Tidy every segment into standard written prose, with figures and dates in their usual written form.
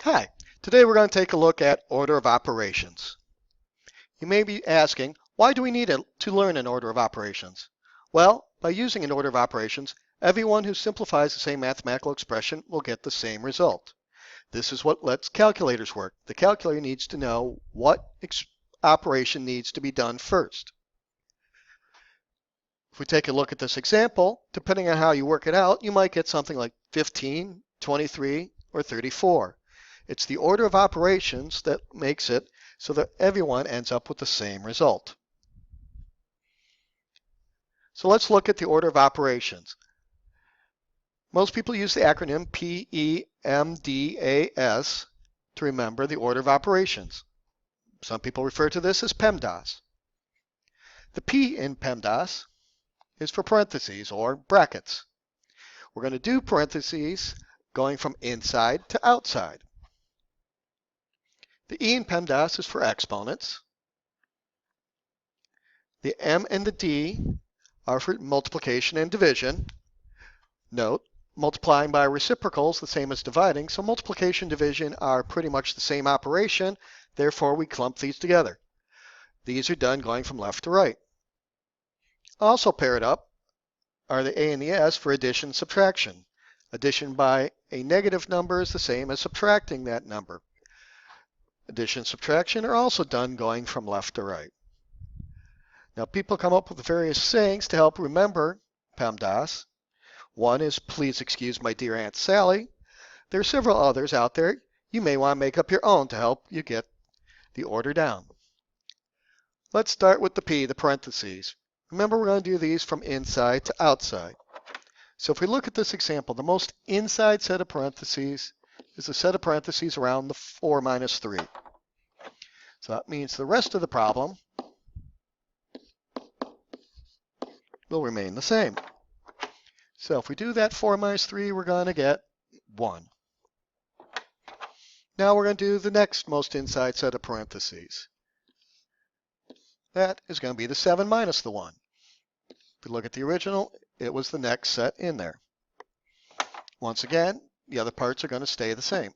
Hi, today we're going to take a look at order of operations. You may be asking, why do we need to learn an order of operations? Well, by using an order of operations, everyone who simplifies the same mathematical expression will get the same result. This is what lets calculators work. The calculator needs to know what operation needs to be done first. If we take a look at this example, depending on how you work it out, you might get something like 15, 23, or 34. It's the order of operations that makes it so that everyone ends up with the same result. So let's look at the order of operations. Most people use the acronym PEMDAS to remember the order of operations. Some people refer to this as PEMDAS. The P in PEMDAS is for parentheses or brackets. We're going to do parentheses going from inside to outside. The E in PEMDAS is for exponents. The M and the D are for multiplication and division. Note, multiplying by reciprocals the same as dividing, so multiplication and division are pretty much the same operation, therefore we clump these together. These are done going from left to right. Also paired up are the A and the S for addition and subtraction. Addition by a negative number is the same as subtracting that number. Addition and subtraction are also done going from left to right. Now people come up with various sayings to help remember PEMDAS. One is, please excuse my dear Aunt Sally. There are several others out there. You may want to make up your own to help you get the order down. Let's start with the P, the parentheses. Remember, we're going to do these from inside to outside. So if we look at this example, the most inside set of parentheses is the set of parentheses around the 4 minus 3. So that means the rest of the problem will remain the same. So if we do that 4 minus 3, we're going to get 1. Now we're going to do the next most inside set of parentheses. That is going to be the 7 minus the 1. If we look at the original, it was the next set in there. Once again, the other parts are going to stay the same.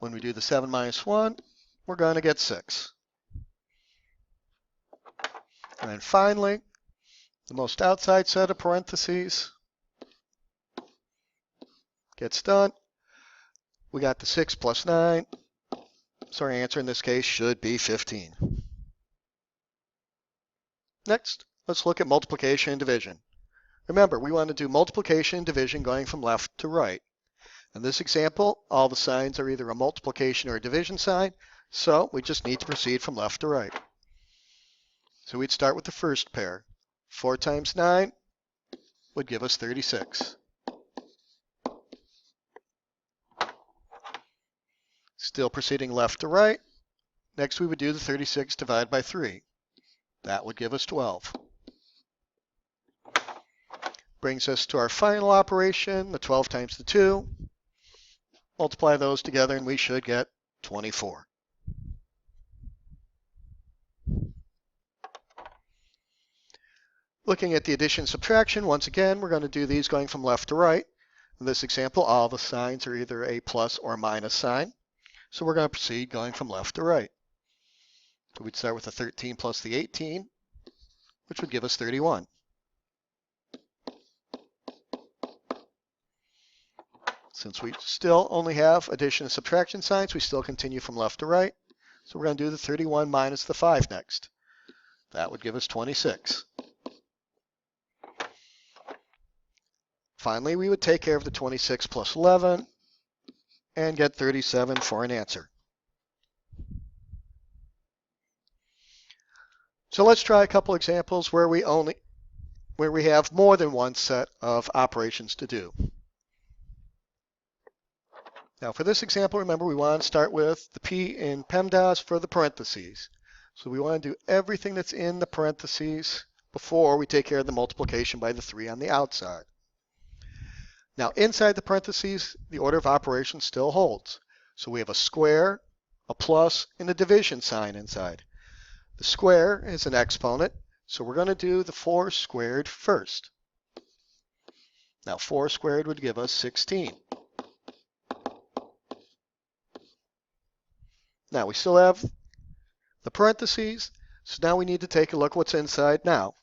When we do the 7 minus 1, we're going to get 6. And then finally, the most outside set of parentheses gets done. We got the 6 plus 9. So our answer in this case should be 15. Next, let's look at multiplication and division. Remember, we want to do multiplication and division going from left to right. In this example, all the signs are either a multiplication or a division sign, so we just need to proceed from left to right. So we'd start with the first pair. 4 times 9 would give us 36. Still proceeding left to right. Next we would do the 36 divided by 3. That would give us 12. Brings us to our final operation, the 12 times the 2. Multiply those together and we should get 24. Looking at the addition and subtraction, once again, we're going to do these going from left to right. In this example, all the signs are either a plus or minus sign. So we're going to proceed going from left to right. So we'd start with the 13 plus the 18, which would give us 31. Since we still only have addition and subtraction signs, we still continue from left to right. So we're going to do the 31 minus the 5 next. That would give us 26. Finally, we would take care of the 26 plus 11 and get 37 for an answer. So let's try a couple examples where we have more than one set of operations to do. Now for this example, remember we want to start with the P in PEMDAS for the parentheses. So we want to do everything that's in the parentheses before we take care of the multiplication by the 3 on the outside. Now inside the parentheses, the order of operations still holds. So we have a square, a plus, and a division sign inside. The square is an exponent, so we're going to do the 4 squared first. Now 4 squared would give us 16. Now we still have the parentheses, so now we need to take a look what's inside now.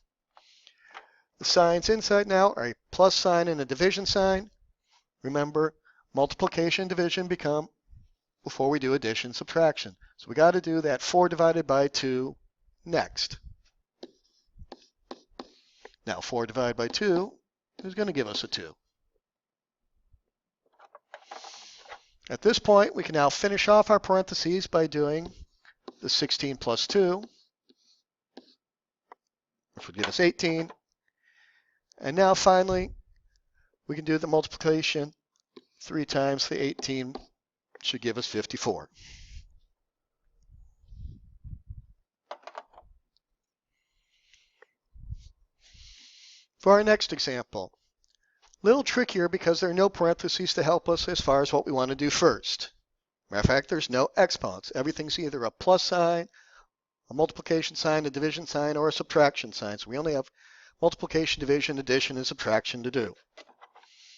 The signs inside now are a plus sign and a division sign. Remember, multiplication and division become before we do addition and subtraction. So we got to do that 4 divided by 2 next. Now 4 divided by 2 is going to give us a 2. At this point, we can now finish off our parentheses by doing the 16 plus 2, which would give us 18. And now finally, we can do the multiplication. 3 times the 18 should give us 54. For our next example, a little trickier because there are no parentheses to help us as far as what we want to do first. Matter of fact, there's no exponents. Everything's either a plus sign, a multiplication sign, a division sign, or a subtraction sign. So we only have multiplication, division, addition, and subtraction to do.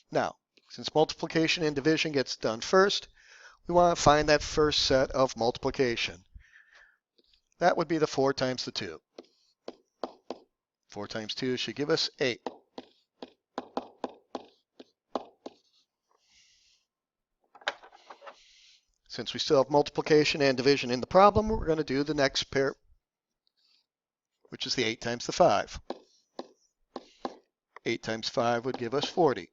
Now, since multiplication and division gets done first, we want to find that first set of multiplication. That would be the 4 times the 2. 4 times 2 should give us 8. Since we still have multiplication and division in the problem, we're going to do the next pair, which is the 8 times the 5. 8 times 5 would give us 40.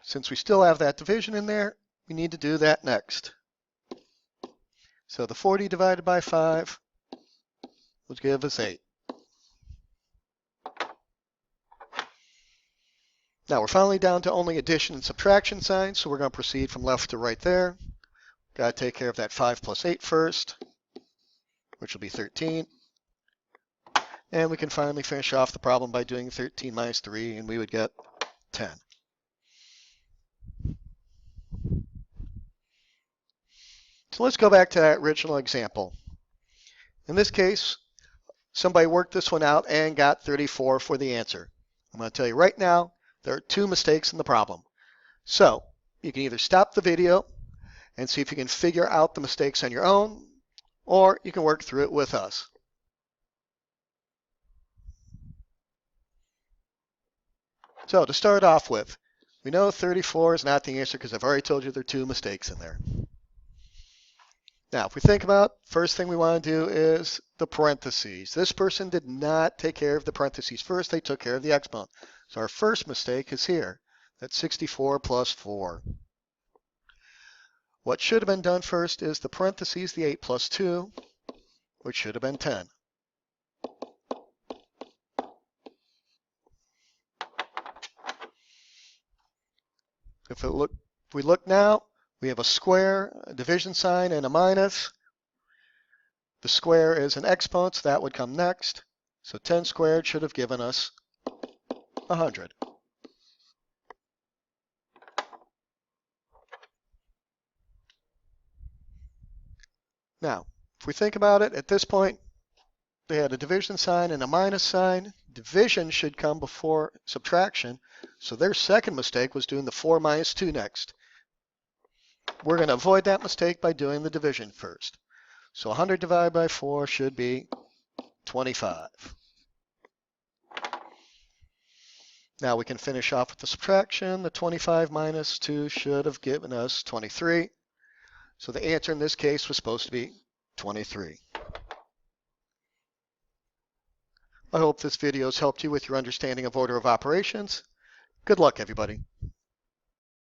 Since we still have that division in there, we need to do that next. So the 40 divided by 5 would give us 8. Now we're finally down to only addition and subtraction signs, so we're going to proceed from left to right there. Got to take care of that 5 plus 8 first, which will be 13. And we can finally finish off the problem by doing 13 minus 3, and we would get 10. So let's go back to that original example. In this case, somebody worked this one out and got 34 for the answer. I'm going to tell you right now, there are 2 mistakes in the problem. So you can either stop the video and see if you can figure out the mistakes on your own, or you can work through it with us. So to start off with, we know 34 is not the answer because I've already told you there are 2 mistakes in there. Now, if we think about it, first thing we want to do is the parentheses. This person did not take care of the parentheses first. They took care of the exponent. So our first mistake is here. That's 64 plus 4. What should have been done first is the parentheses, the 8 plus 2, which should have been 10. If we look now, we have a square, a division sign, and a minus. The square is an exponent, so that would come next. So 10 squared should have given us 100. Now, if we think about it, at this point, they had a division sign and a minus sign. Division should come before subtraction. So their second mistake was doing the 4 minus 2 next. We're going to avoid that mistake by doing the division first. So 100 divided by 4 should be 25. Now we can finish off with the subtraction. The 25 minus 2 should have given us 23. So the answer in this case was supposed to be 23. I hope this video has helped you with your understanding of order of operations. Good luck, everybody.